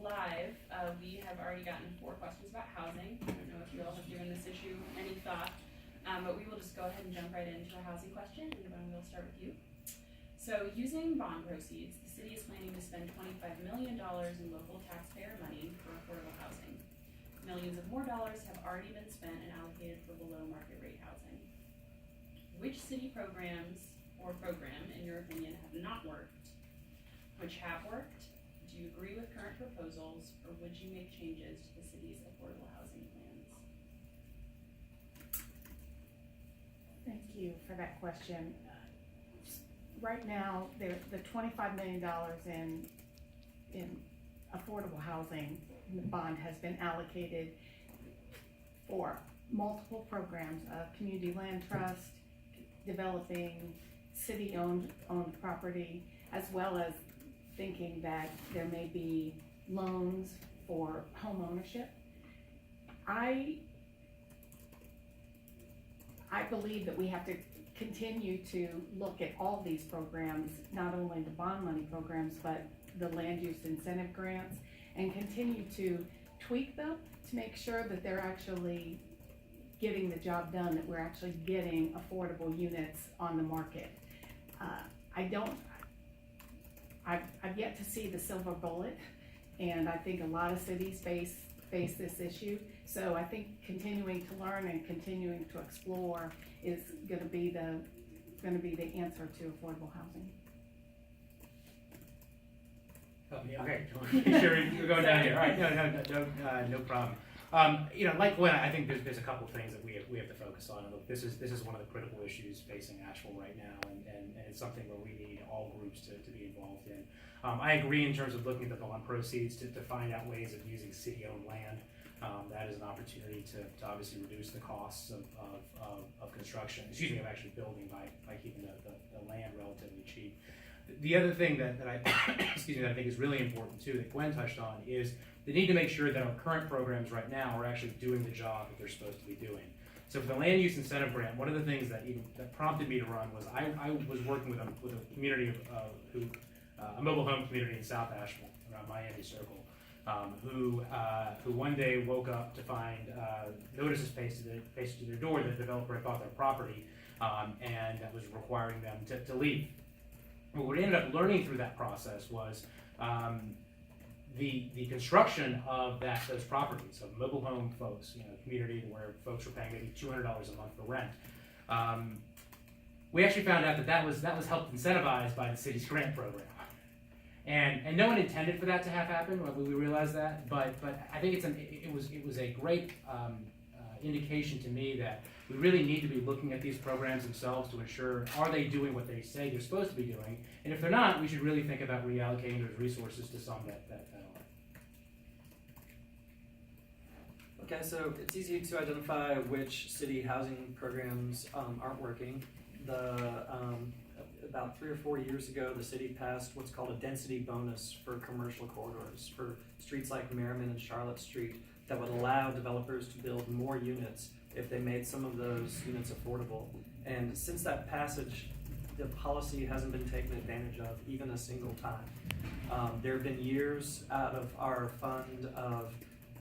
live, we have already gotten 4 questions about housing. I don't know if you all have given this issue any thought, but we will just go ahead and jump right into a housing question, and Yvonne, we'll start with you. So using bond proceeds, the city is planning to spend $25 million in local taxpayer money for affordable housing. Millions of more dollars have already been spent and allocated for below market rate housing. Which city programs or program, in your opinion, have not worked? Which have worked? Do you agree with current proposals, or would you make changes to the city's affordable housing plans? Thank you for that question. Right now, the $25 million in affordable housing bond has been allocated for multiple programs of community land trust, developing city-owned property, as well as thinking that there may be loans for home ownership. I believe that we have to continue to look at all these programs, not only the bond money programs, but the land use incentive grants, and continue to tweak them to make sure that they're actually getting the job done, that we're actually getting affordable units on the market. I've yet to see the silver bullet, and I think a lot of cities face this issue. So I think continuing to learn and continuing to explore is going to be the answer to affordable housing. Okay, sure, we're going down here. All right, no problem. Like Gwen, I think there's a couple things that we have to focus on. And look, this is one of the critical issues facing Asheville right now, and it's something where we need all groups to be involved in. I agree in terms of looking at the bond proceeds to find out ways of using city-owned land. That is an opportunity to obviously reduce the costs of construction, of actually building by keeping the land relatively cheap. The other thing that I that I think is really important too, that Gwen touched on, is the need to make sure that our current programs right now are actually doing the job that they're supposed to be doing. So for the land use incentive grant, one of the things that prompted me to run was I was working with a community a mobile home community in South Asheville, around Miami Circle, who one day woke up to find notices pasted to their door that the developer had bought their property, and that was requiring them to leave. What we ended up learning through that process was the construction of those properties, of mobile home folks, community where folks were paying maybe $200 a month for rent. We actually found out that was helped incentivized by the city's grant program. And no one intended for that to have happened. We realized that, but I think it was a great indication to me that we really need to be looking at these programs themselves to ensure, are they doing what they say they're supposed to be doing? And if they're not, we should really think about reallocating those resources to some that are. Okay, so it's easy to identify which city housing programs aren't working. About 3 or 4 years ago, the city passed what's called a density bonus for commercial corridors for streets like Merriman and Charlotte Street that would allow developers to build more units if they made some of those units affordable. And since that passage, the policy hasn't been taken advantage of even a single time. There have been years out of our fund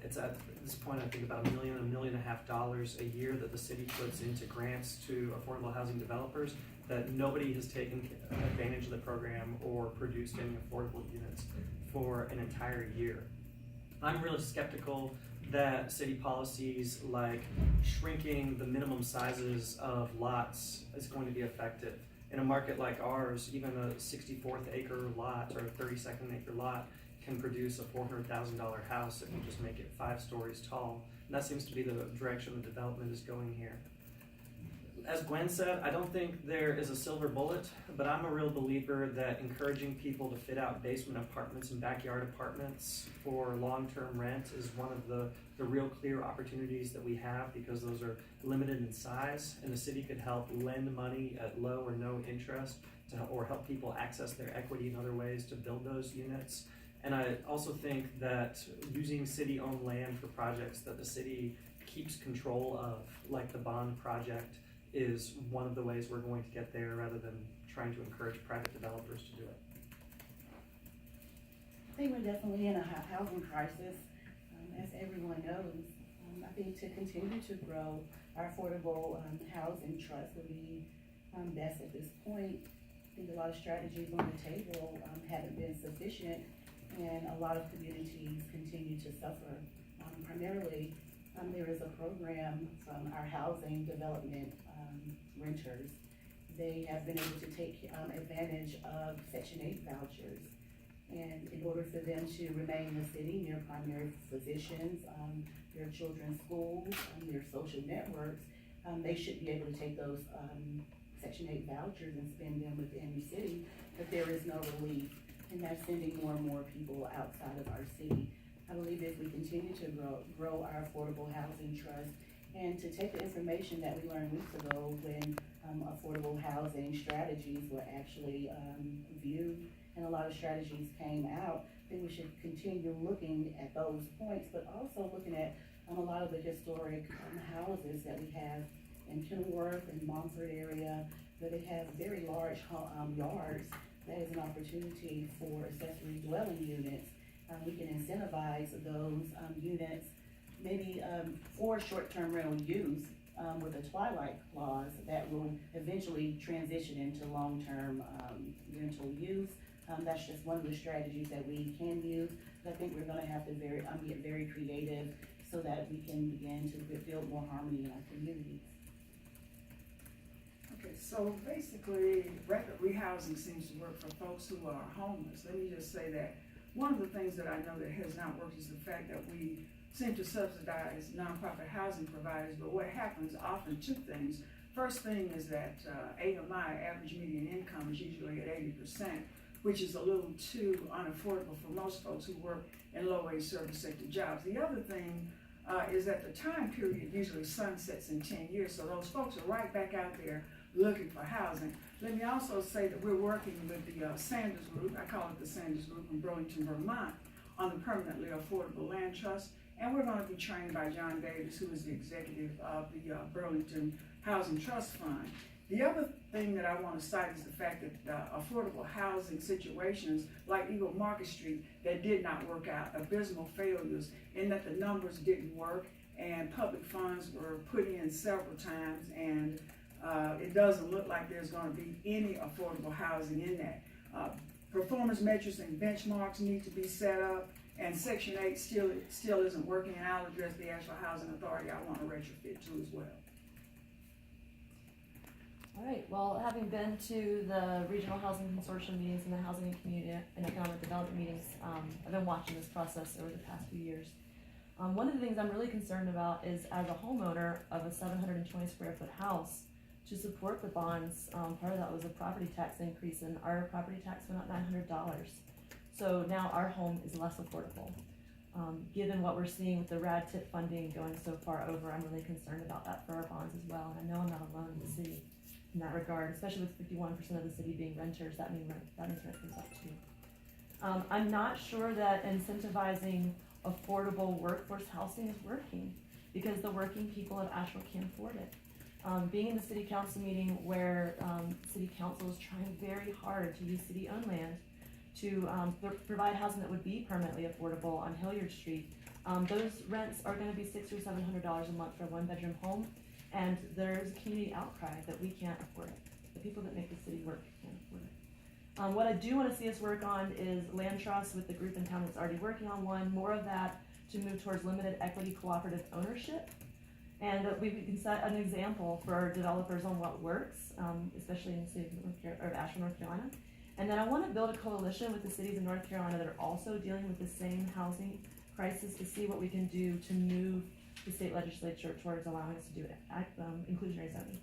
it's at this point I think about $1 million a year that the city puts into grants to affordable housing developers, that nobody has taken advantage of the program or produced any affordable units for an entire year. I'm really skeptical that city policies like shrinking the minimum sizes of lots is going to be effective. In a market like ours, even a 64th acre lot or a 32nd acre lot can produce a $400,000 house if you just make it 5 stories tall. And that seems to be the direction the development is going here. As Gwen said, I don't think there is a silver bullet, but I'm a real believer that encouraging people to fit out basement apartments and backyard apartments for long-term rent is one of the real clear opportunities that we have, because those are limited in size, and the city could help lend money at low or no interest or help people access their equity in other ways to build those units. And I also think that using city-owned land for projects that the city keeps control of, like the bond project, is one of the ways we're going to get there, rather than trying to encourage private developers to do it. I think we're definitely in a housing crisis, as everyone knows. I think to continue to grow our affordable housing trust would be best at this point. I think a lot of strategies on the table haven't been sufficient, and a lot of communities continue to suffer. Primarily, there is a program from our housing development renters. They have been able to take advantage of Section 8 vouchers. And in order for them to remain in the city near primary physicians, their children's schools, their social networks, they should be able to take those Section 8 vouchers and spend them within the city, but there is no relief, and that's sending more and more people outside of our city. I believe if we continue to grow our affordable housing trust, and to take the information that we learned weeks ago when affordable housing strategies were actually viewed and a lot of strategies came out, then we should continue looking at those points, but also looking at a lot of the historic houses that we have in Kenilworth and Montford area, where they have very large yards. That is an opportunity for accessory dwelling units. We can incentivize those units, maybe for short-term rental use with a twilight clause that will eventually transition into long-term rental use. That's just one of the strategies that we can use. But I think we're gonna have to get very creative so that we can begin to build more harmony in our communities. Okay, so basically, rapid rehousing seems to work for folks who are homeless. Let me just say that one of the things that I know that has not worked is the fact that we seem to subsidize nonprofit housing providers, but what happens often, two things. First thing is that AMI, average median income, is usually at 80%, which is a little too unaffordable for most folks who work in low-wage service sector jobs. The other thing is that the time period usually sunsets in 10 years, so those folks are right back out there looking for housing. Let me also say that we're working with the Sanders Group, I call it the Sanders Group in Burlington, Vermont, on the Permanently Affordable Land Trust, and we're going to be trained by John Davis, who is the executive of the Burlington Housing Trust Fund. The other thing that I want to cite is the fact that affordable housing situations like Eagle Market Street that did not work out, abysmal failures in that the numbers didn't work and public funds were put in several times, and it doesn't look like there's going to be any affordable housing in that. Performance metrics and benchmarks need to be set up, and Section 8 still isn't working, and I'll address the Asheville Housing Authority I want to retrofit to as well. All right, well, having been to the Regional Housing Consortium meetings and the Housing and Community and Economic Development meetings, I've been watching this process over the past few years. One of the things I'm really concerned about is, as a homeowner of a 720 square foot house, to support the bonds, part of that was a property tax increase, and our property tax went up $900. So now our home is less affordable. Given what we're seeing with the RAD tip funding going so far over, I'm really concerned about that for our bonds as well. And I know I'm not alone in the city in that regard, especially with 51% of the city being renters. That means rent goes up too. I'm not sure that incentivizing affordable workforce housing is working, because the working people of Asheville can't afford it. Being in the city council meeting where city council is trying very hard to use city-owned land to provide housing that would be permanently affordable on Hilliard Street, those rents are going to be $600 or $700 a month for a one-bedroom home, and there's a community outcry that we can't afford it. The people that make the city work can't afford it. What I do want to see us work on is land trusts with the group in town that's already working on one, more of that to move towards limited equity cooperative ownership. And we can set an example for our developers on what works, especially in the city of Asheville, North Carolina. And then I want to build a coalition with the cities in North Carolina that are also dealing with the same housing crisis to see what we can do to move the state legislature towards allowing us to do inclusionary zoning.